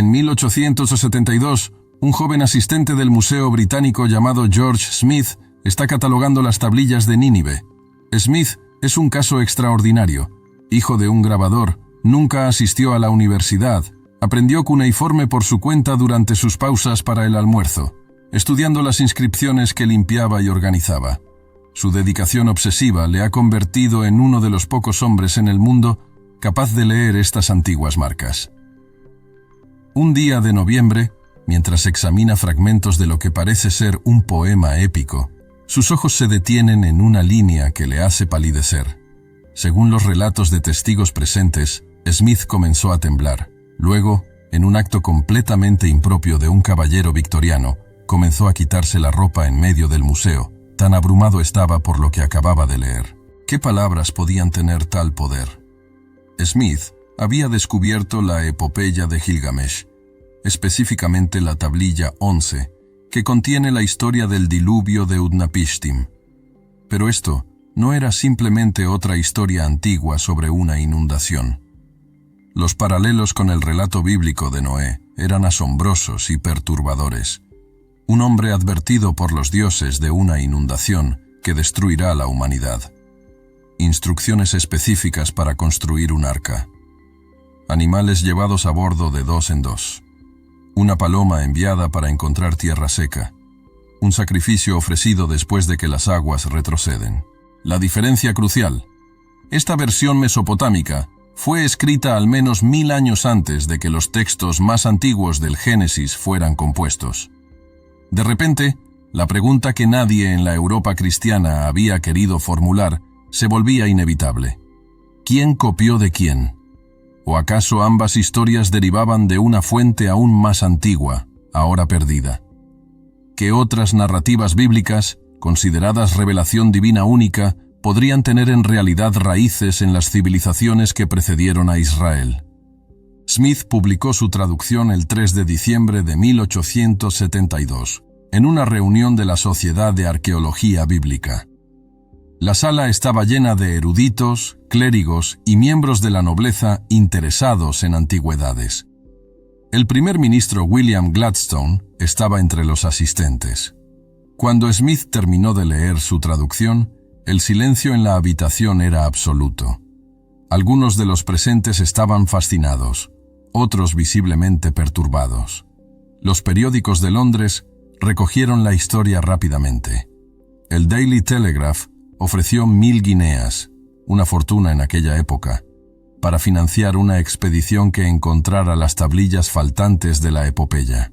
En 1872, un joven asistente del Museo Británico llamado George Smith está catalogando las tablillas de Nínive. Smith es un caso extraordinario. Hijo de un grabador, nunca asistió a la universidad. Aprendió cuneiforme por su cuenta durante sus pausas para el almuerzo, estudiando las inscripciones que limpiaba y organizaba. Su dedicación obsesiva le ha convertido en uno de los pocos hombres en el mundo capaz de leer estas antiguas marcas. Un día de noviembre, mientras examina fragmentos de lo que parece ser un poema épico, sus ojos se detienen en una línea que le hace palidecer. Según los relatos de testigos presentes, Smith comenzó a temblar. Luego, en un acto completamente impropio de un caballero victoriano, comenzó a quitarse la ropa en medio del museo. Tan abrumado estaba por lo que acababa de leer. ¿Qué palabras podían tener tal poder? Smith había descubierto la epopeya de Gilgamesh, específicamente la tablilla 11, que contiene la historia del diluvio de Utnapishtim. Pero esto no era simplemente otra historia antigua sobre una inundación. Los paralelos con el relato bíblico de Noé eran asombrosos y perturbadores. Un hombre advertido por los dioses de una inundación que destruirá a la humanidad. Instrucciones específicas para construir un arca. Animales llevados a bordo de 2 en 2. Una paloma enviada para encontrar tierra seca. Un sacrificio ofrecido después de que las aguas retroceden. La diferencia crucial. Esta versión mesopotámica fue escrita al menos 1000 años antes de que los textos más antiguos del Génesis fueran compuestos. De repente, la pregunta que nadie en la Europa cristiana había querido formular se volvía inevitable. ¿Quién copió de quién? ¿O acaso ambas historias derivaban de una fuente aún más antigua, ahora perdida? ¿Qué otras narrativas bíblicas, consideradas revelación divina única, podrían tener en realidad raíces en las civilizaciones que precedieron a Israel? Smith publicó su traducción el 3 de diciembre de 1872, en una reunión de la Sociedad de Arqueología Bíblica. La sala estaba llena de eruditos, clérigos y miembros de la nobleza interesados en antigüedades. El primer ministro William Gladstone estaba entre los asistentes. Cuando Smith terminó de leer su traducción, el silencio en la habitación era absoluto. Algunos de los presentes estaban fascinados, otros visiblemente perturbados. Los periódicos de Londres recogieron la historia rápidamente. El Daily Telegraph ofreció 1000 guineas, una fortuna en aquella época, para financiar una expedición que encontrara las tablillas faltantes de la epopeya.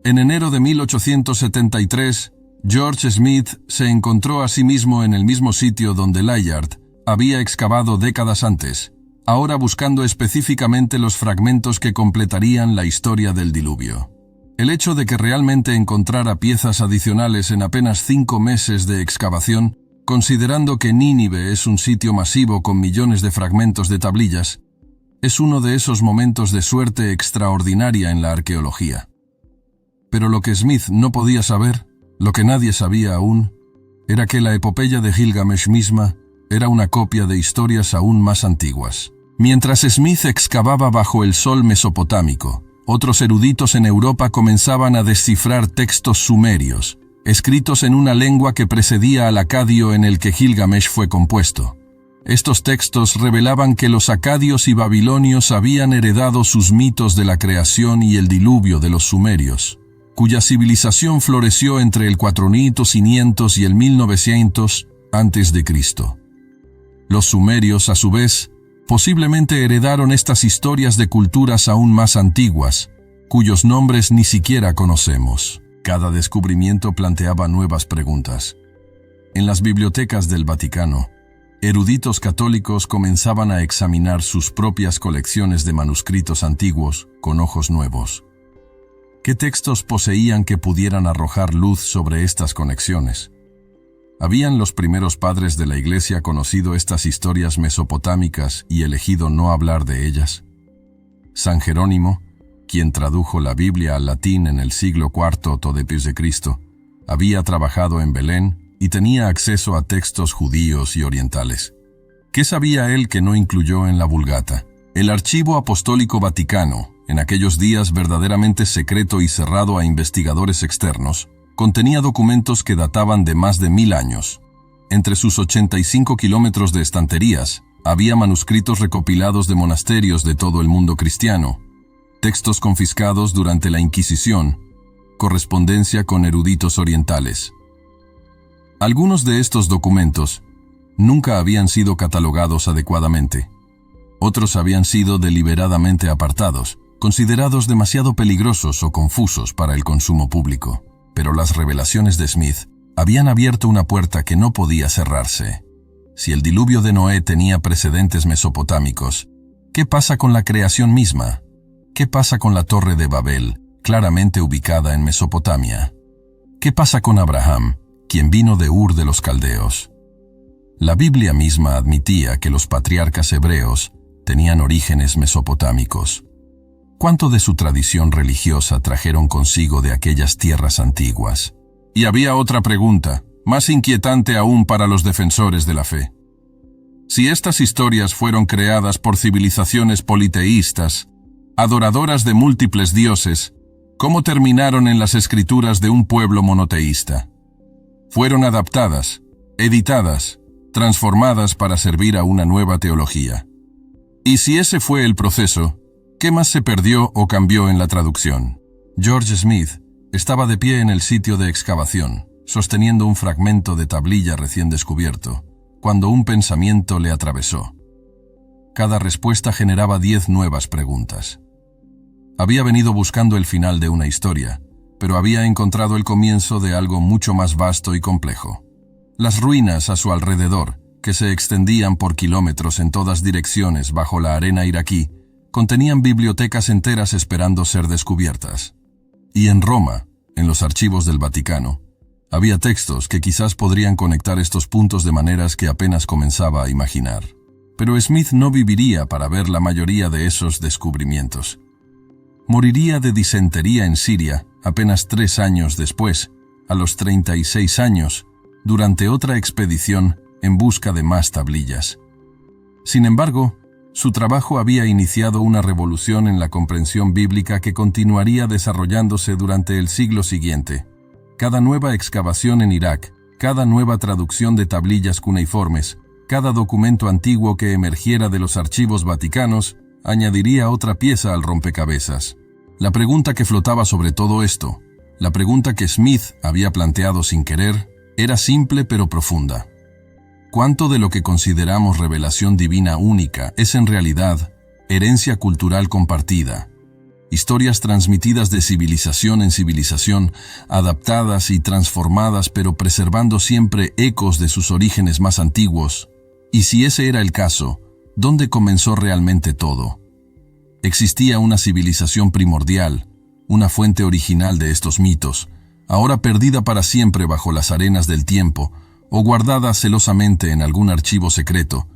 En enero de 1873, George Smith se encontró a sí mismo en el mismo sitio donde Layard había excavado décadas antes, ahora buscando específicamente los fragmentos que completarían la historia del diluvio. El hecho de que realmente encontrara piezas adicionales en apenas 5 meses de excavación, considerando que Nínive es un sitio masivo con millones de fragmentos de tablillas, es uno de esos momentos de suerte extraordinaria en la arqueología. Pero lo que Smith no podía saber, lo que nadie sabía aún, era que la epopeya de Gilgamesh misma era una copia de historias aún más antiguas. Mientras Smith excavaba bajo el sol mesopotámico, otros eruditos en Europa comenzaban a descifrar textos sumerios, escritos en una lengua que precedía al acadio en el que Gilgamesh fue compuesto. Estos textos revelaban que los acadios y babilonios habían heredado sus mitos de la creación y el diluvio de los sumerios, cuya civilización floreció entre el 4500 y el 1900 a.C. Los sumerios, a su vez, posiblemente heredaron estas historias de culturas aún más antiguas, cuyos nombres ni siquiera conocemos. Cada descubrimiento planteaba nuevas preguntas. En las bibliotecas del Vaticano, eruditos católicos comenzaban a examinar sus propias colecciones de manuscritos antiguos con ojos nuevos. ¿Qué textos poseían que pudieran arrojar luz sobre estas conexiones? ¿Habían los primeros padres de la Iglesia conocido estas historias mesopotámicas y elegido no hablar de ellas? San Jerónimo, quien tradujo la Biblia al latín en el siglo IV después de Cristo, había trabajado en Belén y tenía acceso a textos judíos y orientales. ¿Qué sabía él que no incluyó en la Vulgata? El Archivo Apostólico Vaticano, en aquellos días verdaderamente secreto y cerrado a investigadores externos, contenía documentos que databan de más de 1000 años. Entre sus 85 kilómetros de estanterías, había manuscritos recopilados de monasterios de todo el mundo cristiano, textos confiscados durante la Inquisición, correspondencia con eruditos orientales. Algunos de estos documentos nunca habían sido catalogados adecuadamente. Otros habían sido deliberadamente apartados, considerados demasiado peligrosos o confusos para el consumo público. Pero las revelaciones de Smith habían abierto una puerta que no podía cerrarse. Si el diluvio de Noé tenía precedentes mesopotámicos, ¿qué pasa con la creación misma? ¿Qué pasa con la Torre de Babel, claramente ubicada en Mesopotamia? ¿Qué pasa con Abraham, quien vino de Ur de los Caldeos? La Biblia misma admitía que los patriarcas hebreos tenían orígenes mesopotámicos. ¿Cuánto de su tradición religiosa trajeron consigo de aquellas tierras antiguas? Y había otra pregunta, más inquietante aún para los defensores de la fe. Si estas historias fueron creadas por civilizaciones politeístas, adoradoras de múltiples dioses, ¿cómo terminaron en las escrituras de un pueblo monoteísta? Fueron adaptadas, editadas, transformadas para servir a una nueva teología. Y si ese fue el proceso, ¿qué más se perdió o cambió en la traducción? George Smith estaba de pie en el sitio de excavación, sosteniendo un fragmento de tablilla recién descubierto, cuando un pensamiento le atravesó. Cada respuesta generaba 10 nuevas preguntas. Había venido buscando el final de una historia, pero había encontrado el comienzo de algo mucho más vasto y complejo. Las ruinas a su alrededor, que se extendían por kilómetros en todas direcciones bajo la arena iraquí, contenían bibliotecas enteras esperando ser descubiertas. Y en Roma, en los archivos del Vaticano, había textos que quizás podrían conectar estos puntos de maneras que apenas comenzaba a imaginar. Pero Smith no viviría para ver la mayoría de esos descubrimientos. Moriría de disentería en Siria apenas 3 años después, a los 36 años, durante otra expedición en busca de más tablillas. Sin embargo, su trabajo había iniciado una revolución en la comprensión bíblica que continuaría desarrollándose durante el siglo siguiente. Cada nueva excavación en Irak, cada nueva traducción de tablillas cuneiformes, cada documento antiguo que emergiera de los archivos vaticanos, añadiría otra pieza al rompecabezas. La pregunta que flotaba sobre todo esto, la pregunta que Smith había planteado sin querer, era simple pero profunda. ¿Cuánto de lo que consideramos revelación divina única es en realidad herencia cultural compartida? Historias transmitidas de civilización en civilización, adaptadas y transformadas pero preservando siempre ecos de sus orígenes más antiguos. Y si ese era el caso, ¿dónde comenzó realmente todo? Existía una civilización primordial, una fuente original de estos mitos, ahora perdida para siempre bajo las arenas del tiempo, o guardada celosamente en algún archivo secreto,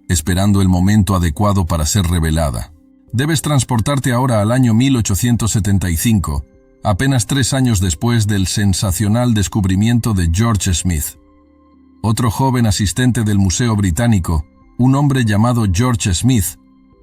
esperando el momento adecuado para ser revelada. Debes transportarte ahora al año 1875, apenas 3 años después del sensacional descubrimiento de George Smith. Otro joven asistente del Museo Británico, un hombre llamado George Smith,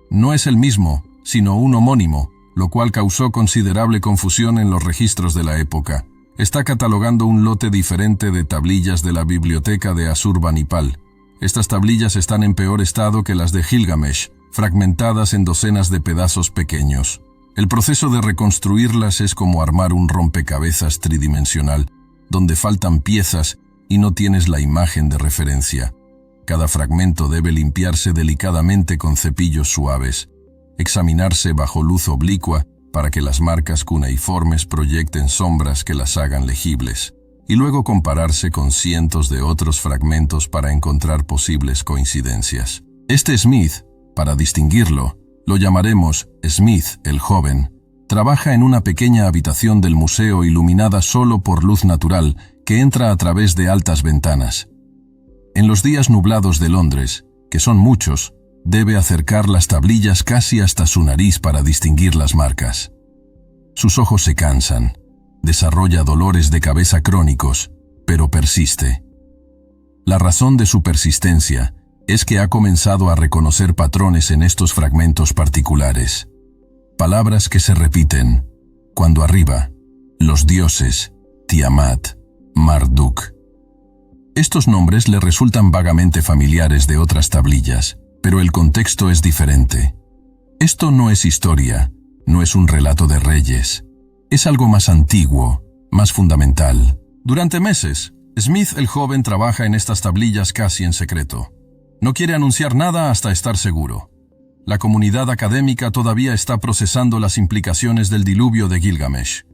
no es el mismo, sino un homónimo, lo cual causó considerable confusión en los registros de la época. Está catalogando un lote diferente de tablillas de la biblioteca de Asurbanipal. Estas tablillas están en peor estado que las de Gilgamesh, fragmentadas en docenas de pedazos pequeños. El proceso de reconstruirlas es como armar un rompecabezas tridimensional, donde faltan piezas y no tienes la imagen de referencia. Cada fragmento debe limpiarse delicadamente con cepillos suaves, examinarse bajo luz oblicua para que las marcas cuneiformes proyecten sombras que las hagan legibles, y luego compararse con cientos de otros fragmentos para encontrar posibles coincidencias. Este Smith, para distinguirlo, lo llamaremos Smith el joven, trabaja en una pequeña habitación del museo iluminada solo por luz natural que entra a través de altas ventanas. En los días nublados de Londres, que son muchos, debe acercar las tablillas casi hasta su nariz para distinguir las marcas. Sus ojos se cansan, desarrolla dolores de cabeza crónicos, pero persiste. La razón de su persistencia es que ha comenzado a reconocer patrones en estos fragmentos particulares. palabras que se repiten, cuando arriba, los dioses, Tiamat, Marduk. Estos nombres le resultan vagamente familiares de otras tablillas, pero el contexto es diferente. Esto no es historia, no es un relato de reyes. Es algo más antiguo, más fundamental. Durante meses, Smith el joven trabaja en estas tablillas casi en secreto. No quiere anunciar nada hasta estar seguro. La comunidad académica todavía está procesando las implicaciones del diluvio de Gilgamesh.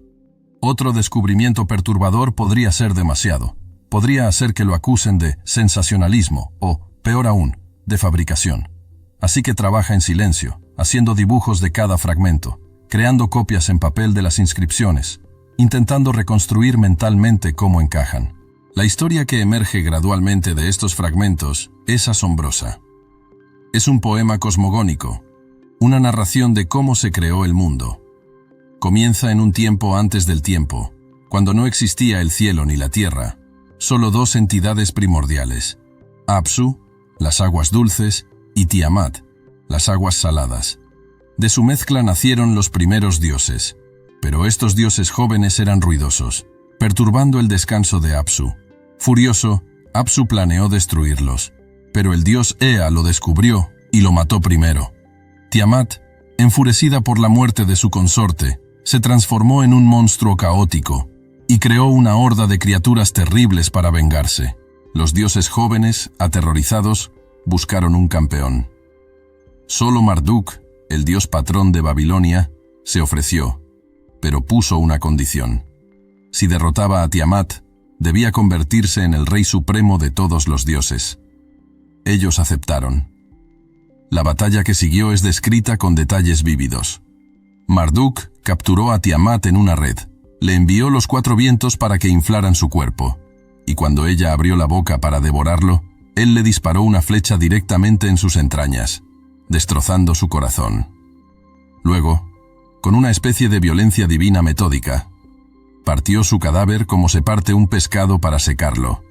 Otro descubrimiento perturbador podría ser demasiado. Podría hacer que lo acusen de sensacionalismo o, peor aún, de fabricación. Así que trabaja en silencio, haciendo dibujos de cada fragmento, creando copias en papel de las inscripciones, intentando reconstruir mentalmente cómo encajan. La historia que emerge gradualmente de estos fragmentos es asombrosa. Es un poema cosmogónico, una narración de cómo se creó el mundo. Comienza en un tiempo antes del tiempo, cuando no existía el cielo ni la tierra, solo dos entidades primordiales, Apsu, las aguas dulces, y Tiamat, las aguas saladas. De su mezcla nacieron los primeros dioses, pero estos dioses jóvenes eran ruidosos, perturbando el descanso de Apsu. Furioso, Apsu planeó destruirlos, pero el dios Ea lo descubrió y lo mató primero. Tiamat, enfurecida por la muerte de su consorte, se transformó en un monstruo caótico y creó una horda de criaturas terribles para vengarse. Los dioses jóvenes, aterrorizados, buscaron un campeón. Solo Marduk, el dios patrón de Babilonia, se ofreció, pero puso una condición. Si derrotaba a Tiamat, debía convertirse en el rey supremo de todos los dioses. Ellos aceptaron. La batalla que siguió es descrita con detalles vívidos. Marduk capturó a Tiamat en una red, le envió los 4 vientos para que inflaran su cuerpo, y cuando ella abrió la boca para devorarlo, él le disparó una flecha directamente en sus entrañas, destrozando su corazón. Luego, con una especie de violencia divina metódica, partió su cadáver como se parte un pescado para secarlo,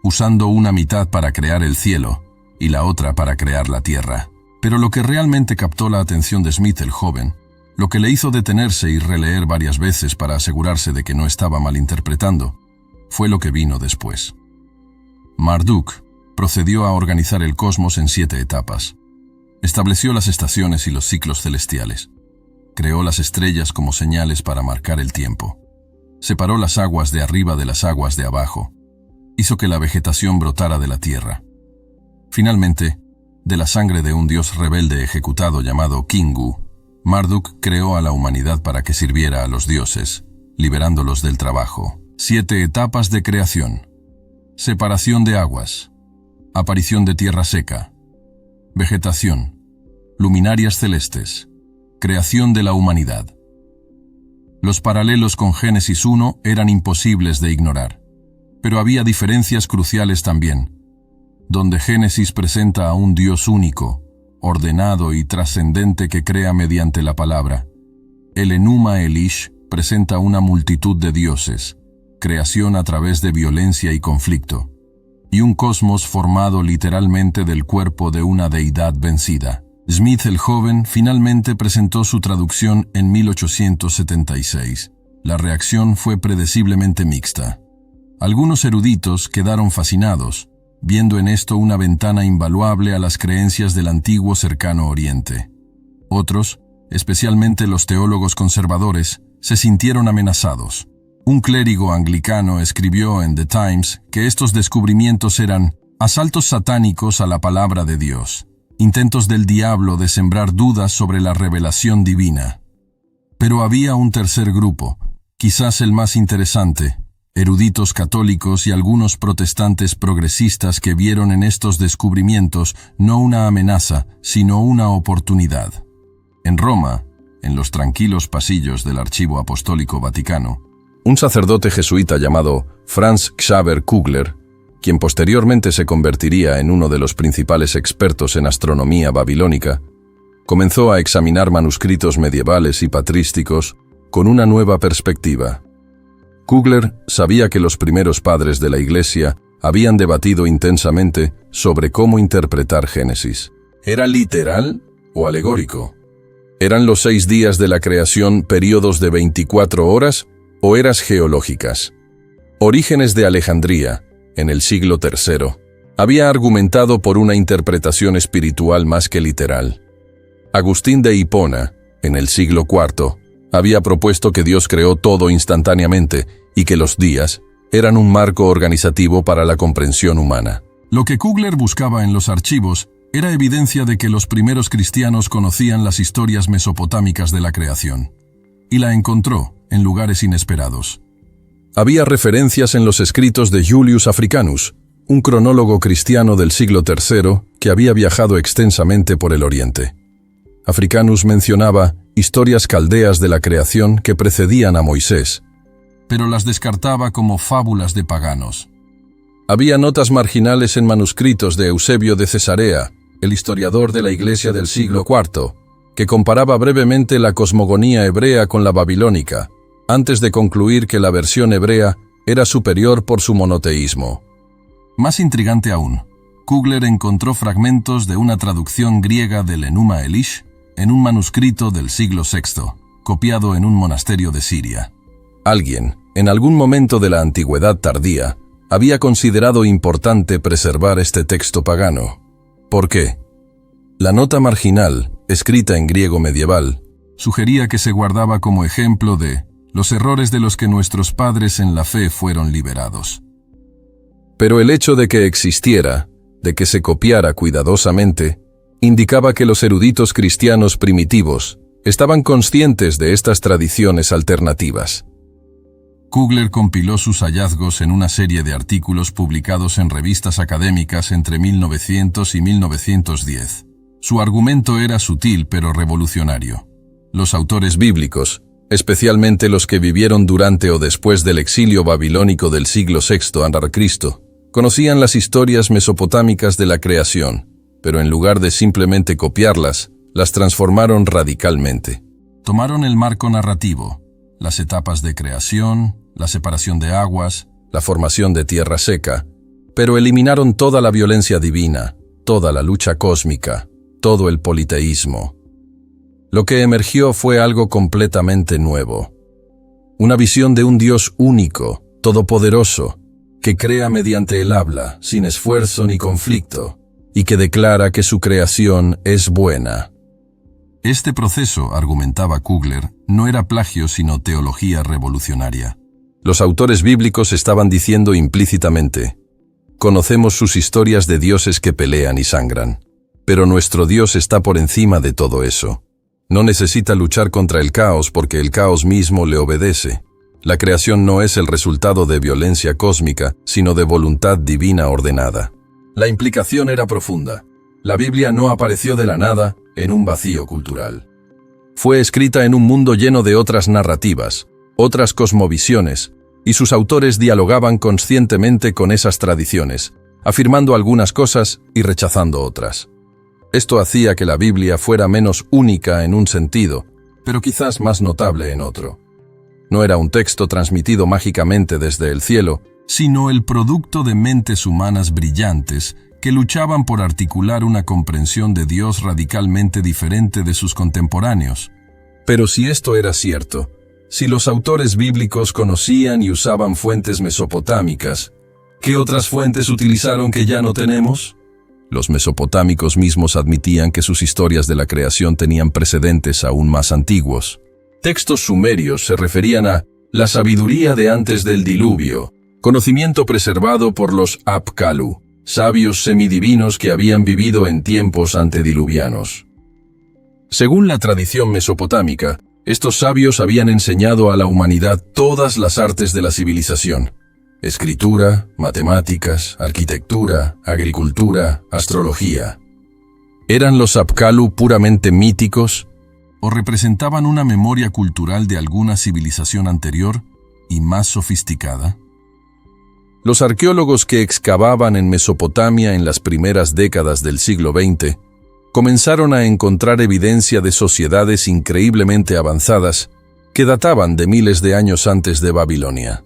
usando una mitad para crear el cielo y la otra para crear la tierra. Pero lo que realmente captó la atención de Smith el joven, lo que le hizo detenerse y releer varias veces para asegurarse de que no estaba malinterpretando, fue lo que vino después. Marduk procedió a organizar el cosmos en 7 etapas. Estableció las estaciones y los ciclos celestiales. Creó las estrellas como señales para marcar el tiempo. Separó las aguas de arriba de las aguas de abajo. Hizo que la vegetación brotara de la tierra. Finalmente, de la sangre de un dios rebelde ejecutado llamado Kingu, Marduk creó a la humanidad para que sirviera a los dioses, liberándolos del trabajo. 7 etapas de creación. Separación de aguas. Aparición de tierra seca. Vegetación. Luminarias celestes. Creación de la humanidad. Los paralelos con Génesis 1 eran imposibles de ignorar, pero había diferencias cruciales también, donde Génesis presenta a un Dios único, ordenado y trascendente que crea mediante la palabra. El Enuma Elish presenta una multitud de dioses, creación a través de violencia y conflicto, y un cosmos formado literalmente del cuerpo de una deidad vencida. Smith el joven finalmente presentó su traducción en 1876. La reacción fue predeciblemente mixta. Algunos eruditos quedaron fascinados, viendo en esto una ventana invaluable a las creencias del antiguo cercano Oriente. Otros, especialmente los teólogos conservadores, se sintieron amenazados. Un clérigo anglicano escribió en The Times que estos descubrimientos eran asaltos satánicos a la palabra de Dios, intentos del diablo de sembrar dudas sobre la revelación divina. Pero había un tercer grupo, quizás el más interesante, eruditos católicos y algunos protestantes progresistas que vieron en estos descubrimientos no una amenaza, sino una oportunidad. En Roma, en los tranquilos pasillos del Archivo Apostólico Vaticano, un sacerdote jesuita llamado Franz Xaver Kugler, quien posteriormente se convertiría en uno de los principales expertos en astronomía babilónica, comenzó a examinar manuscritos medievales y patrísticos con una nueva perspectiva. Kugler sabía que los primeros padres de la Iglesia habían debatido intensamente sobre cómo interpretar Génesis. ¿Era literal o alegórico? ¿Eran los 6 días de la creación períodos de 24 horas o eras geológicas? Orígenes de Alejandría, en el siglo III, había argumentado por una interpretación espiritual más que literal. Agustín de Hipona, en el siglo IV, había propuesto que Dios creó todo instantáneamente y que los días eran un marco organizativo para la comprensión humana. Lo que Kugler buscaba en los archivos era evidencia de que los primeros cristianos conocían las historias mesopotámicas de la creación, y la encontró en lugares inesperados. Había referencias en los escritos de Julius Africanus, un cronólogo cristiano del siglo III que había viajado extensamente por el Oriente. Africanus mencionaba historias caldeas de la creación que precedían a Moisés, pero las descartaba como fábulas de paganos. Había notas marginales en manuscritos de Eusebio de Cesarea, el historiador de la Iglesia del siglo IV, que comparaba brevemente la cosmogonía hebrea con la babilónica, antes de concluir que la versión hebrea era superior por su monoteísmo. Más intrigante aún, Kugler encontró fragmentos de una traducción griega del Enuma Elish en un manuscrito del siglo VI, copiado en un monasterio de Siria. Alguien, en algún momento de la antigüedad tardía, había considerado importante preservar este texto pagano. ¿Por qué? La nota marginal, escrita en griego medieval, sugería que se guardaba como ejemplo de los errores de los que nuestros padres en la fe fueron liberados. Pero el hecho de que existiera, de que se copiara cuidadosamente, indicaba que los eruditos cristianos primitivos estaban conscientes de estas tradiciones alternativas. Kugler compiló sus hallazgos en una serie de artículos publicados en revistas académicas entre 1900 y 1910. Su argumento era sutil pero revolucionario. Los autores bíblicos, especialmente los que vivieron durante o después del exilio babilónico del siglo VI a.C., conocían las historias mesopotámicas de la creación, pero en lugar de simplemente copiarlas, las transformaron radicalmente. Tomaron el marco narrativo, las etapas de creación, la separación de aguas, la formación de tierra seca, pero eliminaron toda la violencia divina, toda la lucha cósmica, todo el politeísmo. Lo que emergió fue algo completamente nuevo. Una visión de un Dios único, todopoderoso, que crea mediante el habla, sin esfuerzo ni conflicto, y que declara que su creación es buena. Este proceso, argumentaba Kugler, no era plagio sino teología revolucionaria. Los autores bíblicos estaban diciendo implícitamente: conocemos sus historias de dioses que pelean y sangran, pero nuestro Dios está por encima de todo eso. No necesita luchar contra el caos porque el caos mismo le obedece. La creación no es el resultado de violencia cósmica, sino de voluntad divina ordenada. La implicación era profunda. La Biblia no apareció de la nada en un vacío cultural. Fue escrita en un mundo lleno de otras narrativas, otras cosmovisiones, y sus autores dialogaban conscientemente con esas tradiciones, afirmando algunas cosas y rechazando otras. Esto hacía que la Biblia fuera menos única en un sentido, pero quizás más notable en otro. No era un texto transmitido mágicamente desde el cielo, sino el producto de mentes humanas brillantes que luchaban por articular una comprensión de Dios radicalmente diferente de sus contemporáneos. Pero si esto era cierto, si los autores bíblicos conocían y usaban fuentes mesopotámicas, ¿qué otras fuentes utilizaron que ya no tenemos? Los mesopotámicos mismos admitían que sus historias de la creación tenían precedentes aún más antiguos. Textos sumerios se referían a la sabiduría de antes del diluvio, conocimiento preservado por los Apkallu, sabios semidivinos que habían vivido en tiempos antediluvianos. Según la tradición mesopotámica, estos sabios habían enseñado a la humanidad todas las artes de la civilización: escritura, matemáticas, arquitectura, agricultura, astrología. ¿Eran los Apkallu puramente míticos o representaban una memoria cultural de alguna civilización anterior y más sofisticada? Los arqueólogos que excavaban en Mesopotamia en las primeras décadas del siglo XX comenzaron a encontrar evidencia de sociedades increíblemente avanzadas que databan de miles de años antes de Babilonia.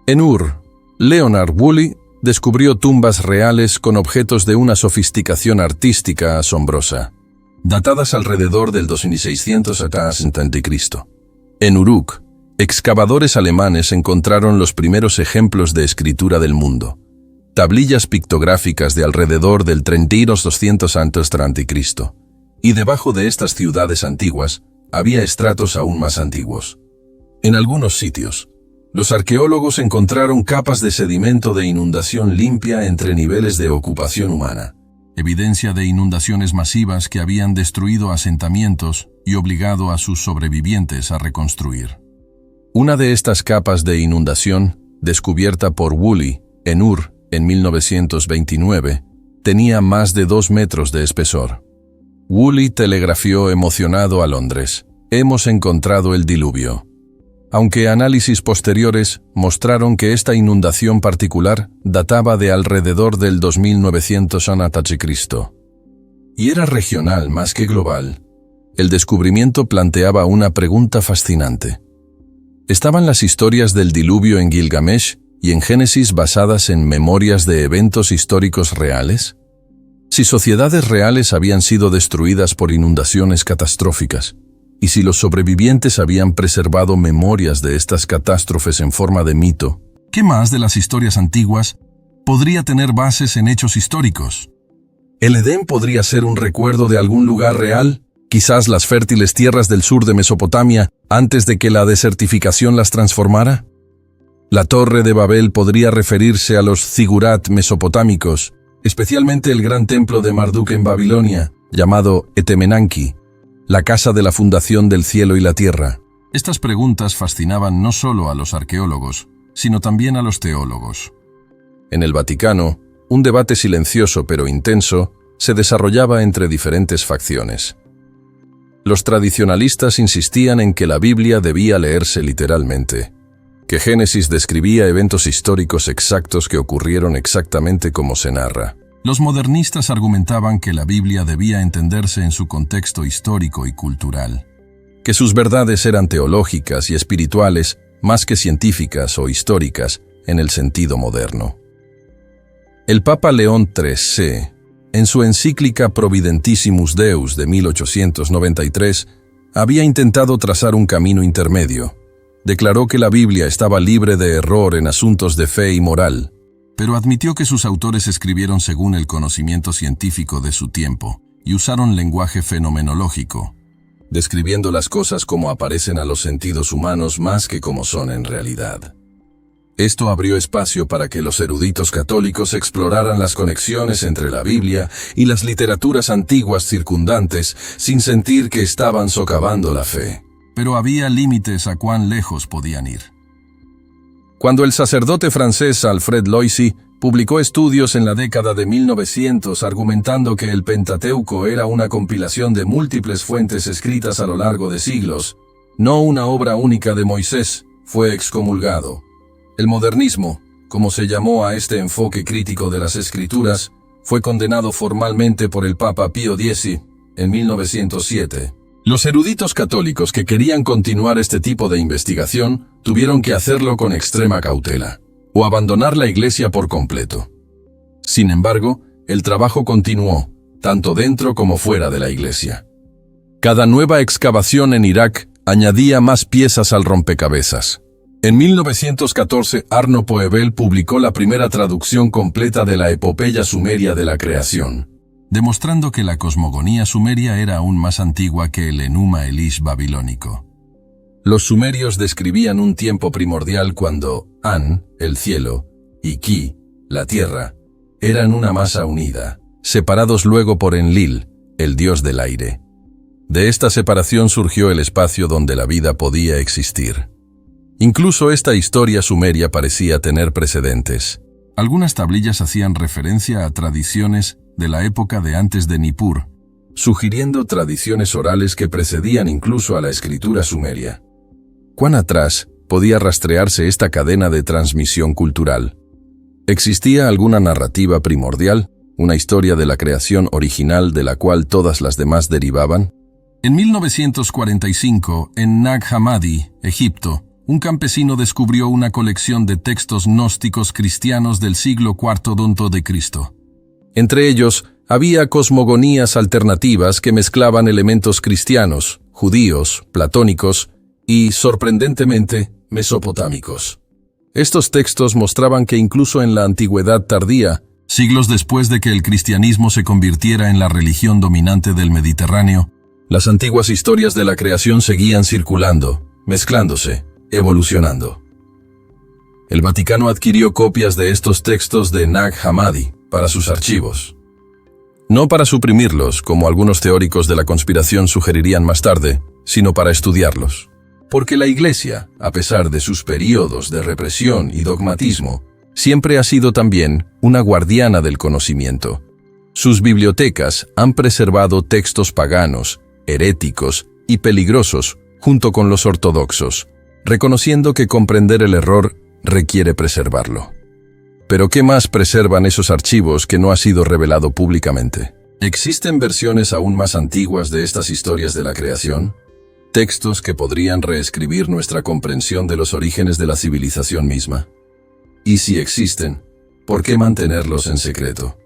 En Ur, Leonard Woolley descubrió tumbas reales con objetos de una sofisticación artística asombrosa. datadas alrededor del 2600 a.C. En Uruk, excavadores alemanes encontraron los primeros ejemplos de escritura del mundo, tablillas pictográficas de alrededor del 3200 a.C., y debajo de estas ciudades antiguas había estratos aún más antiguos. En algunos sitios, los arqueólogos encontraron capas de sedimento de inundación limpia entre niveles de ocupación humana, evidencia de inundaciones masivas que habían destruido asentamientos y obligado a sus sobrevivientes a reconstruir. Una de estas capas de inundación, descubierta por Woolley en Ur en 1929, tenía más de 2 metros de espesor. Woolley telegrafió emocionado a Londres: «Hemos encontrado el diluvio», aunque análisis posteriores mostraron que esta inundación particular databa de alrededor del 2900 a.C. y era regional más que global. El descubrimiento planteaba una pregunta fascinante. ¿Estaban las historias del diluvio en Gilgamesh y en Génesis basadas en memorias de eventos históricos reales? Si sociedades reales habían sido destruidas por inundaciones catastróficas, y si los sobrevivientes habían preservado memorias de estas catástrofes en forma de mito, ¿qué más de las historias antiguas podría tener bases en hechos históricos? ¿El Edén podría ser un recuerdo de algún lugar real? Quizás las fértiles tierras del sur de Mesopotamia, antes de que la desertificación las transformara. La Torre de Babel podría referirse a los zigurat mesopotámicos, especialmente el gran templo de Marduk en Babilonia, llamado Etemenanki, la casa de la fundación del cielo y la tierra. Estas preguntas fascinaban no solo a los arqueólogos, sino también a los teólogos. En el Vaticano, un debate silencioso pero intenso se desarrollaba entre diferentes facciones. Los tradicionalistas insistían en que la Biblia debía leerse literalmente, que Génesis describía eventos históricos exactos que ocurrieron exactamente como se narra. Los modernistas argumentaban que la Biblia debía entenderse en su contexto histórico y cultural, que sus verdades eran teológicas y espirituales más que científicas o históricas en el sentido moderno. El Papa León XIII, en su encíclica Providentissimus Deus de 1893, había intentado trazar un camino intermedio. Declaró que la Biblia estaba libre de error en asuntos de fe y moral, pero admitió que sus autores escribieron según el conocimiento científico de su tiempo y usaron lenguaje fenomenológico, describiendo las cosas como aparecen a los sentidos humanos más que como son en realidad. Esto abrió espacio para que los eruditos católicos exploraran las conexiones entre la Biblia y las literaturas antiguas circundantes sin sentir que estaban socavando la fe. Pero había límites a cuán lejos podían ir. Cuando el sacerdote francés Alfred Loisy publicó estudios en la década de 1900 argumentando que el Pentateuco era una compilación de múltiples fuentes escritas a lo largo de siglos, no una obra única de Moisés, fue excomulgado. El modernismo, como se llamó a este enfoque crítico de las Escrituras, fue condenado formalmente por el Papa Pío X en 1907. Los eruditos católicos que querían continuar este tipo de investigación tuvieron que hacerlo con extrema cautela, o abandonar la Iglesia por completo. Sin embargo, el trabajo continuó, tanto dentro como fuera de la Iglesia. Cada nueva excavación en Irak añadía más piezas al rompecabezas. En 1914, Arno Poebel publicó la primera traducción completa de la epopeya sumeria de la creación, demostrando que la cosmogonía sumeria era aún más antigua que el Enuma Elish babilónico. Los sumerios describían un tiempo primordial cuando An, el cielo, y Ki, la tierra, eran una masa unida, separados luego por Enlil, el dios del aire. De esta separación surgió el espacio donde la vida podía existir. Incluso esta historia sumeria parecía tener precedentes. Algunas tablillas hacían referencia a tradiciones de la época de antes de Nippur, sugiriendo tradiciones orales que precedían incluso a la escritura sumeria. ¿Cuán atrás podía rastrearse esta cadena de transmisión cultural? ¿Existía alguna narrativa primordial, una historia de la creación original de la cual todas las demás derivaban? En 1945, en Nag Hammadi, Egipto, un campesino descubrió una colección de textos gnósticos cristianos del siglo IV d.C. Entre ellos, Había cosmogonías alternativas que mezclaban elementos cristianos, judíos, platónicos y, sorprendentemente, mesopotámicos. Estos textos mostraban que incluso en la antigüedad tardía, siglos después de que el cristianismo se convirtiera en la religión dominante del Mediterráneo, las antiguas historias de la creación seguían circulando, mezclándose, evolucionando. El Vaticano adquirió copias de estos textos de Nag Hammadi para sus archivos. No para suprimirlos, como algunos teóricos de la conspiración sugerirían más tarde, sino para estudiarlos. Porque la Iglesia, a pesar de sus períodos de represión y dogmatismo, siempre ha sido también una guardiana del conocimiento. Sus bibliotecas han preservado textos paganos, heréticos y peligrosos junto con los ortodoxos, reconociendo que comprender el error requiere preservarlo. Pero ¿qué más preservan esos archivos que no ha sido revelado públicamente? ¿Existen versiones aún más antiguas de estas historias de la creación? Textos que podrían reescribir nuestra comprensión de los orígenes de la civilización misma. Y si existen, ¿por qué mantenerlos en secreto?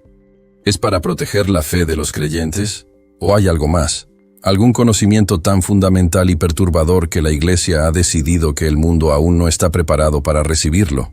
¿Es para proteger la fe de los creyentes? ¿O hay algo más? ¿Algún conocimiento tan fundamental y perturbador que la Iglesia ha decidido que el mundo aún no está preparado para recibirlo?